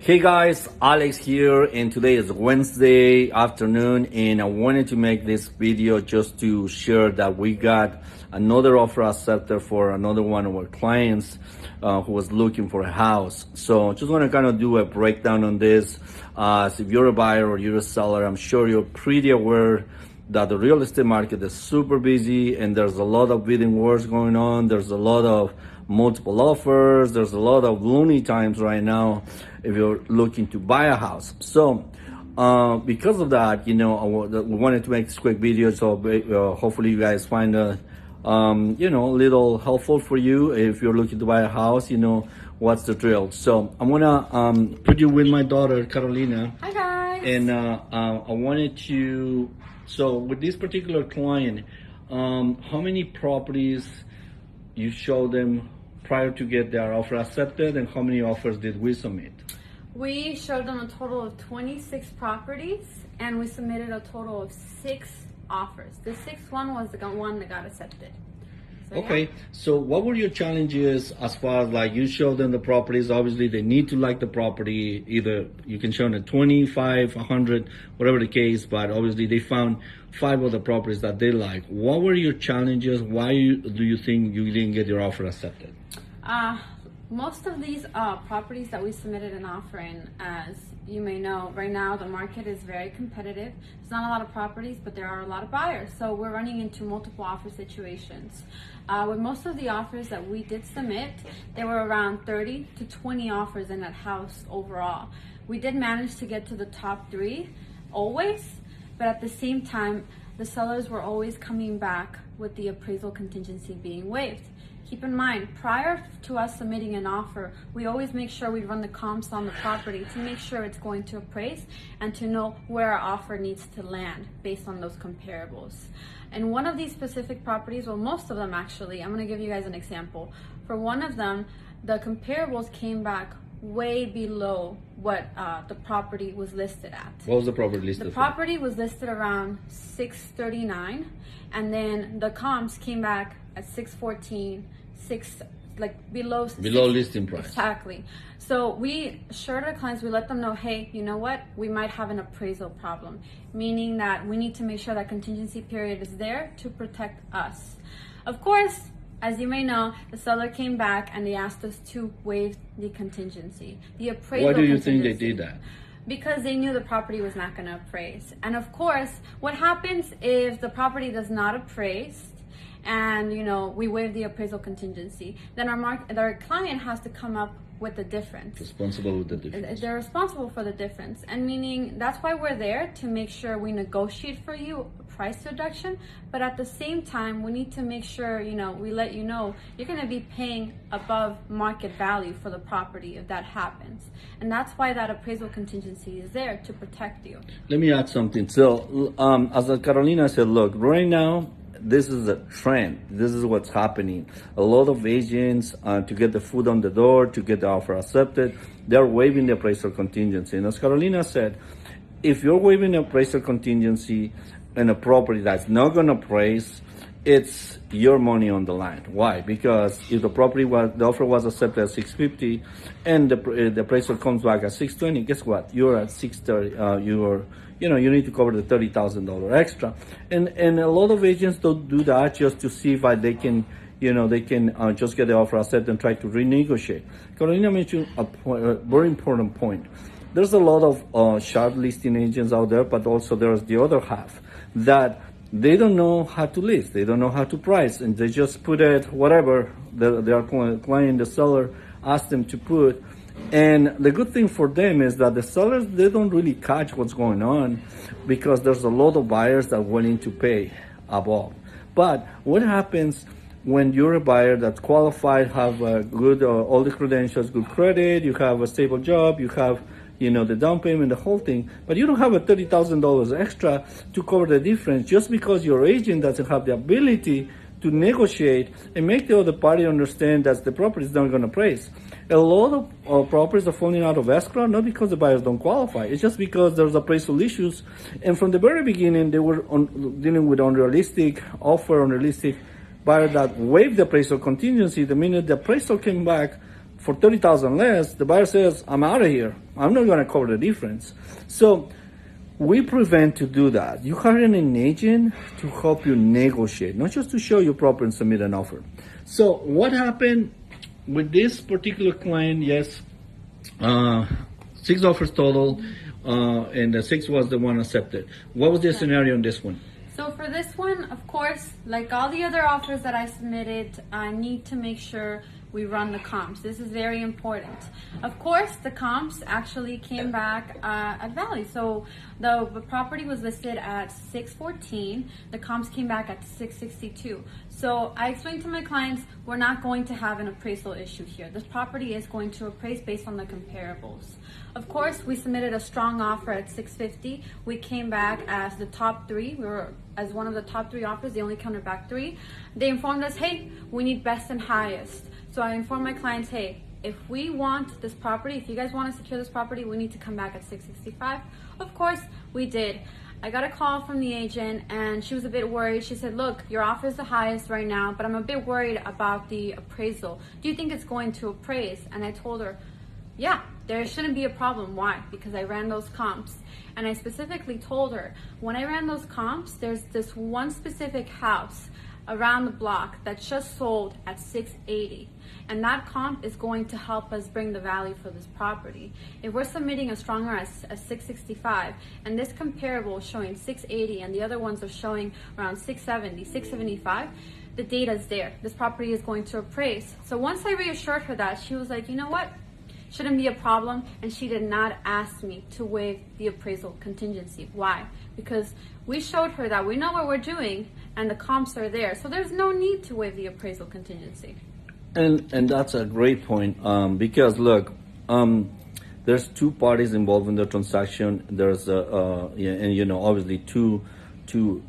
Hey guys, Alex here, and today is Wednesday afternoon, and I wanted to make this video just to share that we got another offer accepted for another one of our clients who was looking for a house. So just want to kind of do a breakdown on this. So if you're a buyer or you're a seller, I'm sure you're pretty aware that the real estate market is super busy and there's a lot of bidding wars going on. There's a lot of multiple offers. There's a lot of loony times right now if you're looking to buy a house. So because of that, we wanted to make this quick video, so hopefully you guys find a little helpful for you. If you're looking to buy a house, what's the drill. So I'm gonna put you with my daughter Carolina. Hi guys. And I wanted to, so with this particular client, how many properties you show them prior to get their offer accepted, and how many offers did we submit? We showed them a total of 26 properties, and we submitted a total of 6 offers. The 6th one was the one that got accepted. So, okay, yeah. So what were your challenges as far as, like, you showed them the properties? Obviously they need to like the property. Either you can show them 25, 100, whatever the case, but obviously they found 5 of the properties that they like. What were your challenges? Why do you think you didn't get your offer accepted? Most of these properties that we submitted an offer in, as you may know, right now the market is very competitive. There's not a lot of properties, but there are a lot of buyers. So we're running into multiple offer situations. With most of the offers that we did submit, there were around 30 to 20 offers in that house overall. We did manage to get to the top 3 always, but at the same time, the sellers were always coming back with the appraisal contingency being waived. Keep in mind, prior to us submitting an offer, we always make sure we run the comps on the property to make sure it's going to appraise and to know where our offer needs to land based on those comparables. And one of these specific properties, well, most of them actually, I'm going to give you guys an example. For one of them, the comparables came back way below what the property was listed at. What was the property listed? The property was listed around 639, and then the comps came back at 614, below listing price. Exactly. So we assured our clients, we let them know, hey, you know what? We might have an appraisal problem, meaning that we need to make sure that contingency period is there to protect us. Of course, as you may know, the seller came back and they asked us to waive the contingency. The appraisal. Why do you think they did that? Because they knew the property was not going to appraise. And of course, what happens if the property does not appraise and we waive the appraisal contingency, then our client has to come up with the difference. Responsible with the difference. They're responsible for the difference, and meaning that's why we're there to make sure we negotiate for you a price reduction, but at the same time we need to make sure we let you know you're going to be paying above market value for the property if that happens, and that's why that appraisal contingency is there to protect you. Let me add something. So as Carolina said, look, right now this is a trend. This is what's happening. A lot of agents, to get the foot on the door, to get the offer accepted, they're waiving the appraisal contingency. And as Carolina said, if you're waiving the appraisal contingency in a property that's not going to appraise, it's your money on the line. Why? Because if the offer was accepted at 650 and the appraisal comes back at 620, guess what? You're at 630. You need to cover the $30,000 extra. And a lot of agents don't do that just to see if they can, just get the offer accepted and try to renegotiate. Carolina mentioned a very important point. There's a lot of sharp listing agents out there, but also there's the other half that they don't know how to list. They don't know how to price, and they just put it whatever their client, the seller, asked them to put. And the good thing for them is that the sellers, they don't really catch what's going on because there's a lot of buyers that are willing to pay above. But what happens when you're a buyer that's qualified, have good all the credentials, good credit, you have a stable job, you have the down payment, the whole thing, but you don't have a $30,000 extra to cover the difference just because your agent doesn't have the ability to negotiate and make the other party understand that the property is not going to appraise. A lot of properties are falling out of escrow, not because the buyers don't qualify. It's just because there's appraisal issues. And from the very beginning, they were dealing with unrealistic buyer that waived the appraisal contingency. The minute the appraisal came back for 30,000 less, the buyer says, I'm out of here. I'm not going to cover the difference. So we prevent to do that. You hire an agent to help you negotiate, not just to show you property and submit an offer. So what happened with this particular client? Yes, 6 offers total, and the 6 was the one accepted. What was the scenario on this one? So for this one, of course, like all the other offers that I submitted, I need to make sure we run the comps. This is very important. Of course, the comps actually came back at value. So the property was listed at 614. The comps came back at 662. So I explained to my clients, we're not going to have an appraisal issue here. This property is going to appraise based on the comparables. Of course, we submitted a strong offer at 650. We came back as the top 3. We were as one of the top 3 offers. They only counted back 3. They informed us, hey, we need best and highest. So I informed my clients, hey, if we want this property, if you guys want to secure this property, we need to come back at 665. Of course, we did. I got a call from the agent and she was a bit worried. She said, look, your offer is the highest right now, but I'm a bit worried about the appraisal. Do you think it's going to appraise? And I told her, yeah, there shouldn't be a problem. Why? Because I ran those comps. And I specifically told her, when I ran those comps, there's this one specific house around the block that just sold at 680. And that comp is going to help us bring the value for this property. If we're submitting a stronger at 665, and this comparable is showing 680, and the other ones are showing around 670, 675, the data is there. This property is going to appraise. So once I reassured her that, she was like, you know what? Shouldn't be a problem. And she did not ask me to waive the appraisal contingency. Why? Because we showed her that we know what we're doing and the comps are there. So there's no need to waive the appraisal contingency. And that's a great point, because look, there's 2 parties involved in the transaction. There's and obviously two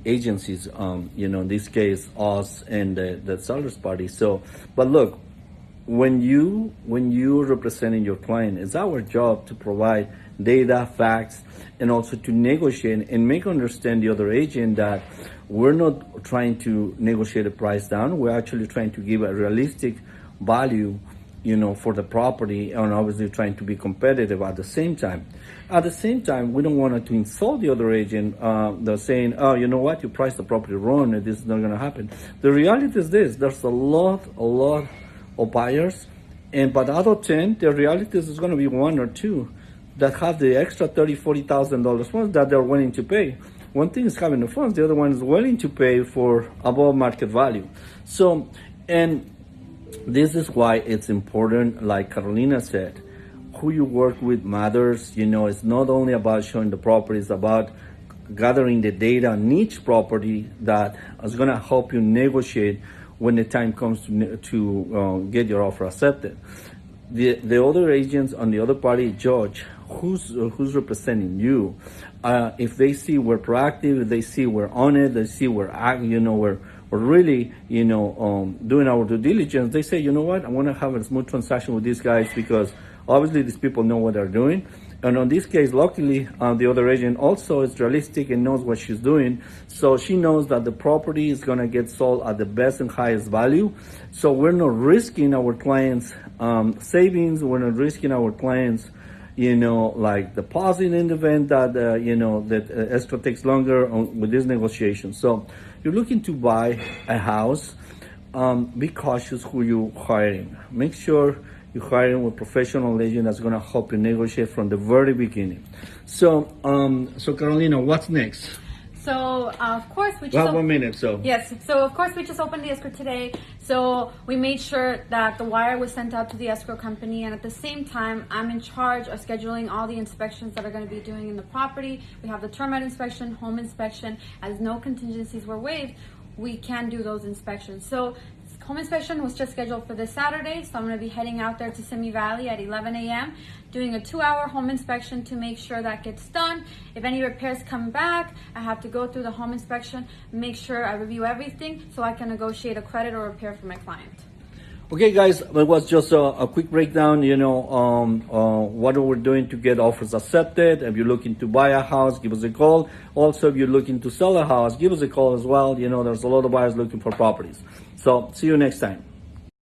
agencies, in this case us and the seller's party. So, but look, when you're representing your client, it's our job to provide data, facts, and also to negotiate and make understand the other agent that we're not trying to negotiate a price down. We're actually trying to give a realistic value, for the property, and obviously trying to be competitive at the same time. At the same time, we don't want to insult the other agent. They're saying, oh, you know what, you priced the property wrong and this is not going to happen. The reality is this: there's a lot of buyers, but out of 10, the reality is going to be 1 or 2 that have the extra $30,000-$40,000 funds that they're willing to pay. One thing is having the funds, the other one is willing to pay for above market value. So, and this is why it's important, like Carolina said, who you work with matters. It's not only about showing the property, it's about gathering the data on each property that is going to help you negotiate when the time comes to get your offer accepted. The other agents on the other party judge who's representing you. If they see we're proactive, if they see we're on it, they see we're really doing our due diligence, they say, you know what, I want to have a smooth transaction with these guys because obviously these people know what they're doing. And on this case, luckily, the other agent also is realistic and knows what she's doing. So she knows that the property is going to get sold at the best and highest value. So we're not risking our clients' savings. We're not risking our clients, like deposit in the event that, that escrow takes longer with this negotiation. So you're looking to buy a house, be cautious who you're hiring. Make sure you're hiring with a professional agent that's going to help you negotiate from the very beginning. So, Carolina, what's next? So, of course, we just... Well, 1 minute, so... Yes, so of course we just opened the escrow today. So we made sure that the wire was sent out to the escrow company, and at the same time, I'm in charge of scheduling all the inspections that are going to be doing in the property. We have the termite inspection, home inspection. As no contingencies were waived, we can do those inspections. So home inspection was just scheduled for this Saturday, so I'm going to be heading out there to Simi Valley at 11 a.m., doing a 2-hour home inspection to make sure that gets done. If any repairs come back, I have to go through the home inspection, make sure I review everything so I can negotiate a credit or repair for my client. Okay, guys, it was just a quick breakdown, what we're doing to get offers accepted. If you're looking to buy a house, give us a call. Also, if you're looking to sell a house, give us a call as well. There's a lot of buyers looking for properties. So, see you next time.